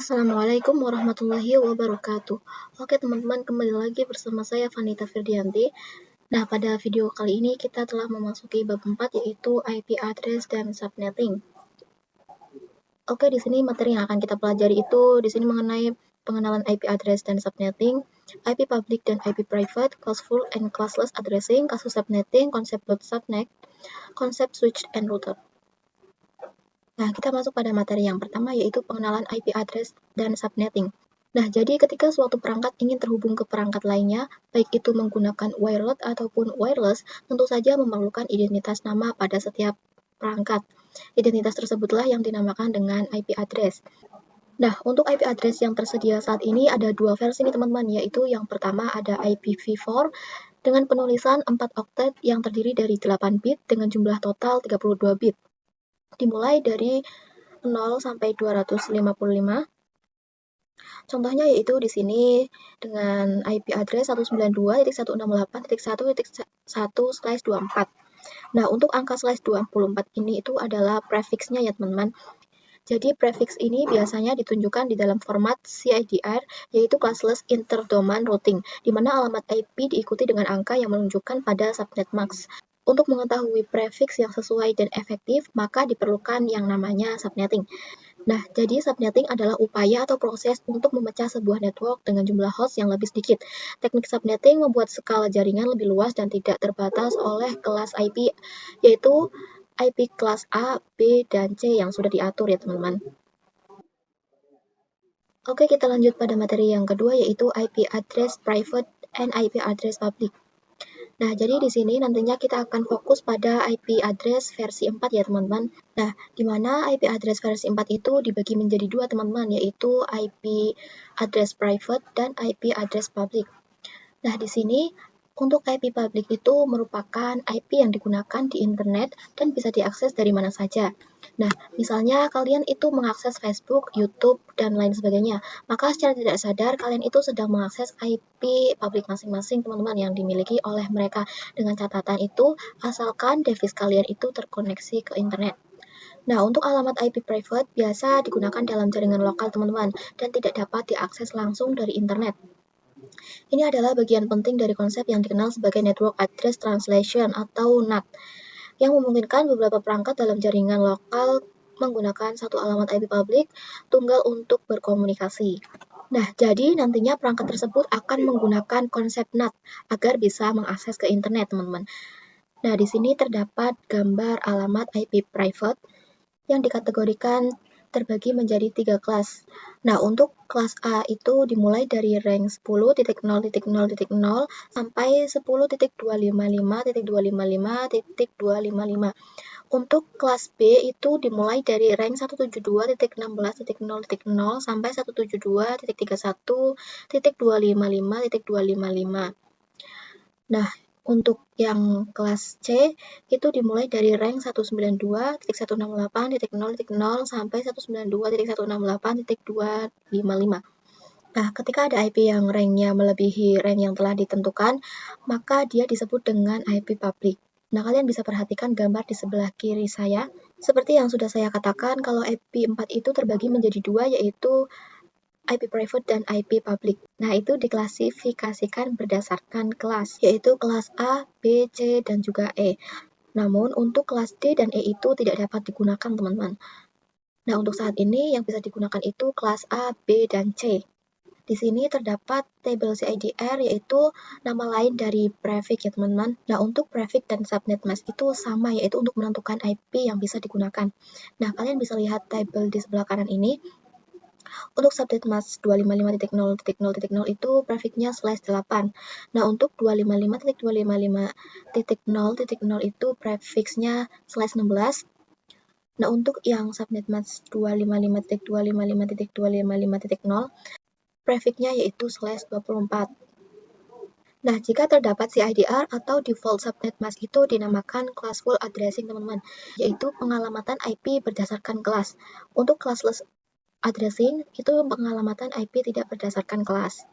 Assalamualaikum warahmatullahi wabarakatuh. Oke teman-teman, kembali lagi bersama saya Vanita Firdianti. Nah, pada video kali ini kita telah memasuki bab 4 yaitu IP address dan subnetting. Oke, di sini materi yang akan kita pelajari itu di sini mengenai pengenalan IP address dan subnetting, IP public dan IP private, classful and classless addressing, kasus subnetting, konsep load subnet, konsep switch and router. Nah, kita masuk pada materi yang pertama yaitu pengenalan IP address dan subnetting. Nah, jadi ketika suatu perangkat ingin terhubung ke perangkat lainnya, baik itu menggunakan wired ataupun wireless, tentu saja memerlukan identitas nama pada setiap perangkat. Identitas tersebutlah yang dinamakan dengan IP address. Nah, untuk IP address yang tersedia saat ini ada dua versi nih teman-teman, yaitu yang pertama ada IPv4 dengan penulisan 4 oktet yang terdiri dari 8 bit dengan jumlah total 32 bit. Dimulai dari 0 sampai 255. Contohnya yaitu di sini dengan IP address 192.168.1.1/24. Nah, untuk angka /24 ini itu adalah prefixnya ya teman-teman. Jadi prefix ini biasanya ditunjukkan di dalam format CIDR, yaitu classless interdomain routing, di mana alamat IP diikuti dengan angka yang menunjukkan pada subnet mask. Untuk mengetahui prefix yang sesuai dan efektif, maka diperlukan yang namanya subnetting. Nah, jadi subnetting adalah upaya atau proses untuk memecah sebuah network dengan jumlah host yang lebih sedikit. Teknik subnetting membuat skala jaringan lebih luas dan tidak terbatas oleh kelas IP, yaitu IP kelas A, B, dan C yang sudah diatur ya teman-teman. Oke, kita lanjut pada materi yang kedua yaitu IP address private and IP address public. Nah, jadi di sini nantinya kita akan fokus pada IP address versi 4 ya teman-teman. Nah, di mana IP address versi 4 itu dibagi menjadi dua teman-teman, yaitu IP address private dan IP address public. Nah, di sini untuk IP public itu merupakan IP yang digunakan di internet dan bisa diakses dari mana saja. Nah, misalnya kalian itu mengakses Facebook, YouTube, dan lain sebagainya, maka secara tidak sadar kalian itu sedang mengakses IP publik masing-masing teman-teman yang dimiliki oleh mereka. Dengan catatan itu, asalkan device kalian itu terkoneksi ke internet. Nah, untuk alamat IP private biasa digunakan dalam jaringan lokal teman-teman dan tidak dapat diakses langsung dari internet. Ini adalah bagian penting dari konsep yang dikenal sebagai Network Address Translation atau NAT, yang memungkinkan beberapa perangkat dalam jaringan lokal menggunakan satu alamat IP publik tunggal untuk berkomunikasi. Nah, jadi nantinya perangkat tersebut akan menggunakan konsep NAT agar bisa mengakses ke internet, teman-teman. Nah, di sini terdapat gambar alamat IP private yang dikategorikan terbagi menjadi 3 kelas. Nah, untuk kelas A itu dimulai dari rank 10.0.0.0 sampai 10.255.255.255. Untuk kelas B itu dimulai dari rank 172.16.0.0 sampai 172.31.255.255. Nah, untuk yang kelas C itu dimulai dari rank 192.168.0.0 sampai 192.168.255. Nah, ketika ada IP yang ranknya melebihi rank yang telah ditentukan, maka dia disebut dengan IP public. Nah, kalian bisa perhatikan gambar di sebelah kiri saya. Seperti yang sudah saya katakan, kalau IP 4 itu terbagi menjadi dua, yaitu IP private dan IP public. Nah, itu diklasifikasikan berdasarkan kelas, yaitu kelas A, B, C, dan juga E. Namun, untuk kelas D dan E itu tidak dapat digunakan, teman-teman. Nah, untuk saat ini yang bisa digunakan itu kelas A, B, dan C. Di sini terdapat tabel CIDR, yaitu nama lain dari prefix ya, teman-teman. Nah, untuk prefix dan subnet mask itu sama, yaitu untuk menentukan IP yang bisa digunakan. Nah, kalian bisa lihat tabel di sebelah kanan ini. Untuk subnet mask 255.0.0.0 itu prefixnya /8. Nah, untuk 255.255.0.0 itu prefixnya /16. Nah, untuk yang subnet mask 255.255.255.0 prefixnya yaitu /24. Nah, jika terdapat CIDR atau default subnet mask itu dinamakan classful addressing, teman-teman, yaitu pengalamatan IP berdasarkan kelas. Untuk classless addressing itu pengalamatan IP tidak berdasarkan kelas.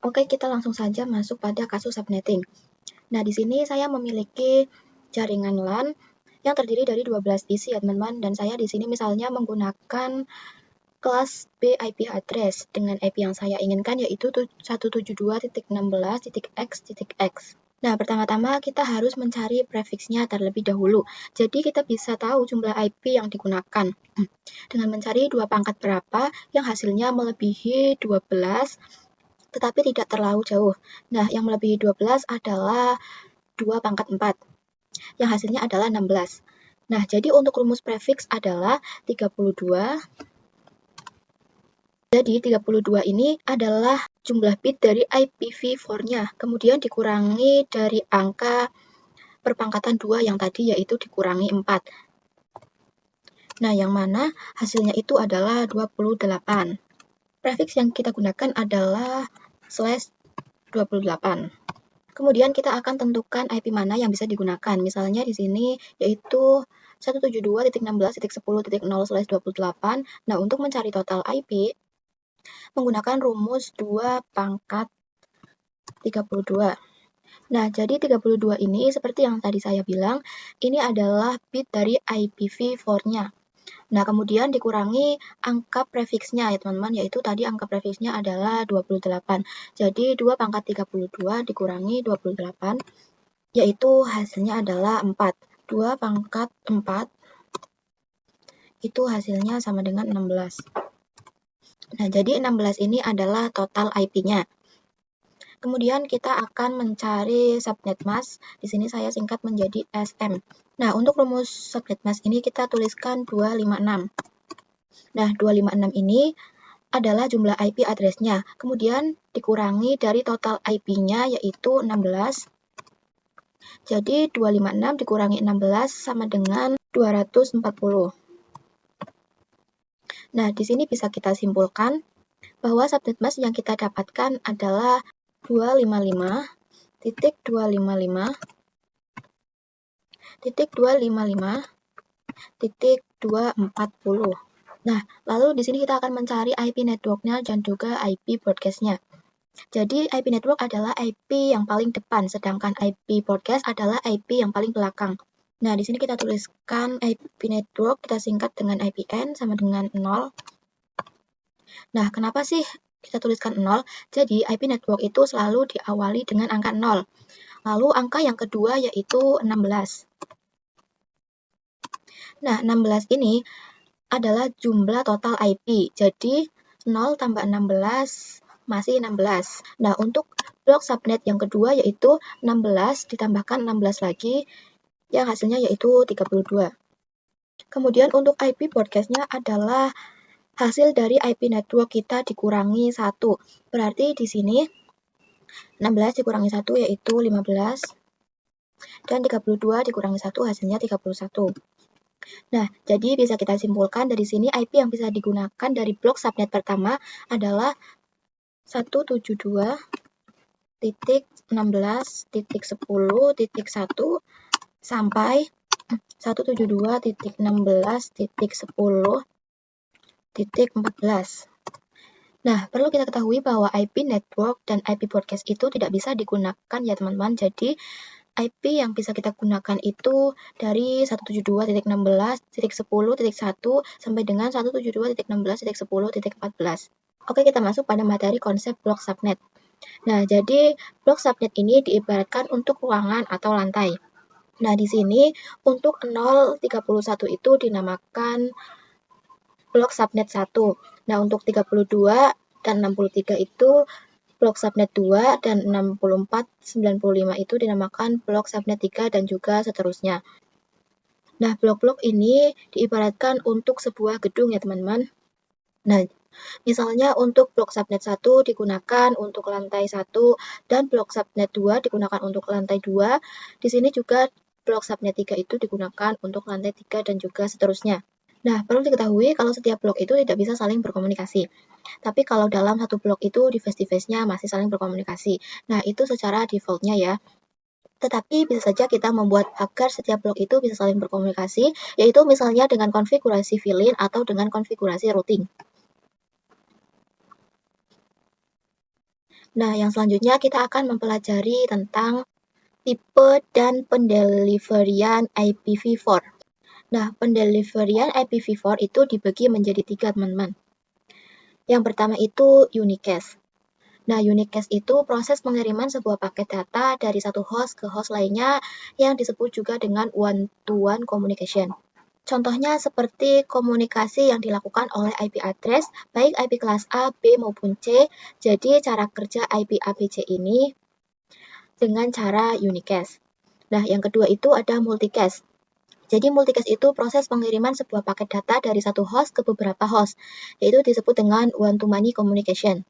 Oke, kita langsung saja masuk pada kasus subnetting. Nah, di sini saya memiliki jaringan LAN yang terdiri dari 12 PC ya, teman-teman, dan saya di sini misalnya menggunakan kelas B IP address dengan IP yang saya inginkan yaitu 172.16.x.x. Nah, pertama-tama kita harus mencari prefixnya terlebih dahulu. Jadi kita bisa tahu jumlah IP yang digunakan dengan mencari dua pangkat berapa yang hasilnya melebihi 12 tetapi tidak terlalu jauh. Nah, yang melebihi 12 adalah 2 pangkat 4 yang hasilnya adalah 16. Nah, jadi untuk rumus prefix adalah 32. Jadi 32 ini adalah jumlah bit dari IPv4-nya, kemudian dikurangi dari angka perpangkatan 2 yang tadi yaitu dikurangi 4. Nah, yang mana hasilnya itu adalah 28. Prefix yang kita gunakan adalah /28. Kemudian kita akan tentukan IP mana yang bisa digunakan. Misalnya di sini yaitu 172.16.10.0/28. Nah, untuk mencari total IP menggunakan rumus 2 pangkat 32. Nah, jadi 32 ini seperti yang tadi saya bilang, ini adalah bit dari IPv4-nya. Nah, kemudian dikurangi angka prefixnya ya teman-teman, yaitu tadi angka prefixnya adalah 28. Jadi 2 pangkat 32 dikurangi 28, yaitu hasilnya adalah 4. 2 pangkat 4 itu hasilnya sama dengan 16. Nah, jadi 16 ini adalah total IP-nya. Kemudian kita akan mencari subnet mask. Di sini saya singkat menjadi SM. Nah, untuk rumus subnet mask ini kita tuliskan 256. Nah, 256 ini adalah jumlah IP address-nya. Kemudian dikurangi dari total IP-nya yaitu 16. Jadi 256 dikurangi 16 sama dengan 240. Nah, di sini bisa kita simpulkan bahwa subnet mask yang kita dapatkan adalah 255.255.240. Nah, lalu di sini kita akan mencari IP network-nya dan juga IP broadcast-nya. Jadi IP network adalah IP yang paling depan, sedangkan IP broadcast adalah IP yang paling belakang. Nah, di sini kita tuliskan IP network, kita singkat dengan IPN sama dengan 0. Nah, kenapa sih kita tuliskan 0? Jadi, IP network itu selalu diawali dengan angka 0. Lalu, angka yang kedua yaitu 16. Nah, 16 ini adalah jumlah total IP. Jadi, 0 tambah 16 masih 16. Nah, untuk blok subnet yang kedua yaitu 16 ditambahkan 16 lagi, yang hasilnya yaitu 32. Kemudian untuk IP broadcast-nya adalah hasil dari IP network kita dikurangi 1. Berarti di sini 16 dikurangi 1 yaitu 15. Dan 32 dikurangi 1 hasilnya 31. Nah, jadi bisa kita simpulkan dari sini IP yang bisa digunakan dari blok subnet pertama adalah 172.16.10.1 sampai 172.16.10.14. Nah, perlu kita ketahui bahwa IP network dan IP broadcast itu tidak bisa digunakan ya teman-teman. Jadi, IP yang bisa kita gunakan itu dari 172.16.10.1 sampai dengan 172.16.10.14. Oke, kita masuk pada materi konsep blok subnet. Nah, jadi blok subnet ini diibaratkan untuk ruangan atau lantai. Nah, di sini untuk 031 itu dinamakan blok subnet 1. Nah, untuk 32 dan 63 itu blok subnet 2 dan 64, 95 itu dinamakan blok subnet 3 dan juga seterusnya. Nah, blok-blok ini diibaratkan untuk sebuah gedung ya, teman-teman. Nah, misalnya untuk blok subnet 1 digunakan untuk lantai 1 dan blok subnet 2 digunakan untuk lantai 2. Di sini juga blok subnet 3 itu digunakan untuk lantai 3 dan juga seterusnya. Nah, perlu diketahui kalau setiap blok itu tidak bisa saling berkomunikasi. Tapi kalau dalam satu blok itu device-device-nya masih saling berkomunikasi. Nah, itu secara default-nya ya. Tetapi bisa saja kita membuat agar setiap blok itu bisa saling berkomunikasi, yaitu misalnya dengan konfigurasi fill-in atau dengan konfigurasi routing. Nah, yang selanjutnya kita akan mempelajari tentang tipe dan pendeliverian IPv4. Nah, pendeliverian IPv4 itu dibagi menjadi 3, teman-teman. Yang pertama itu unicast. Nah, unicast itu proses pengiriman sebuah paket data dari satu host ke host lainnya yang disebut juga dengan one-to-one communication. Contohnya seperti komunikasi yang dilakukan oleh IP address, baik IP kelas A, B, maupun C. Jadi, cara kerja IP ABC ini dengan cara unicast. Nah, yang kedua itu ada multicast. Jadi multicast itu proses pengiriman sebuah paket data dari satu host ke beberapa host, yaitu disebut dengan one-to-many communication.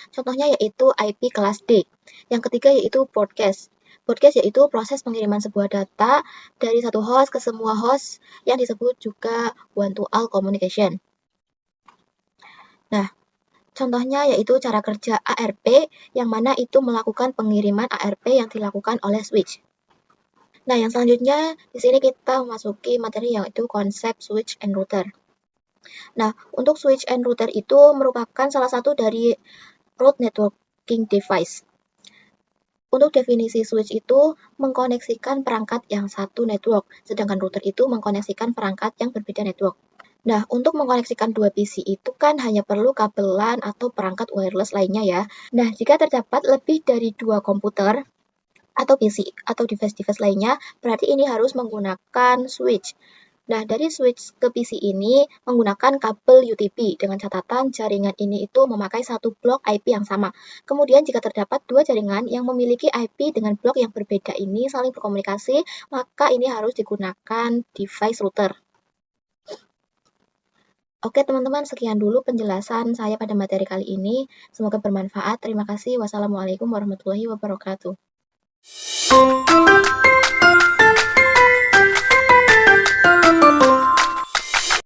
Contohnya yaitu IP kelas D. Yang ketiga yaitu broadcast. Broadcast yaitu proses pengiriman sebuah data dari satu host ke semua host yang disebut juga one-to-all communication. Nah, contohnya yaitu cara kerja ARP, yang mana itu melakukan pengiriman ARP yang dilakukan oleh switch. Nah, yang selanjutnya di sini kita memasuki materi yaitu konsep switch and router. Nah, untuk switch and router itu merupakan salah satu dari root networking device. Untuk definisi switch itu mengkoneksikan perangkat yang satu network, sedangkan router itu mengkoneksikan perangkat yang berbeda network. Nah, untuk mengkoneksikan dua PC itu kan hanya perlu kabel LAN atau perangkat wireless lainnya ya. Nah, jika terdapat lebih dari dua komputer, atau PC atau device-device lainnya, berarti ini harus menggunakan switch. Nah, dari switch ke PC ini menggunakan kabel UTP dengan catatan jaringan ini itu memakai satu blok IP yang sama. Kemudian jika terdapat dua jaringan yang memiliki IP dengan blok yang berbeda ini saling berkomunikasi, maka ini harus digunakan device router. Oke teman-teman, sekian dulu penjelasan saya pada materi kali ini. Semoga bermanfaat. Terima kasih. Wassalamualaikum warahmatullahi wabarakatuh.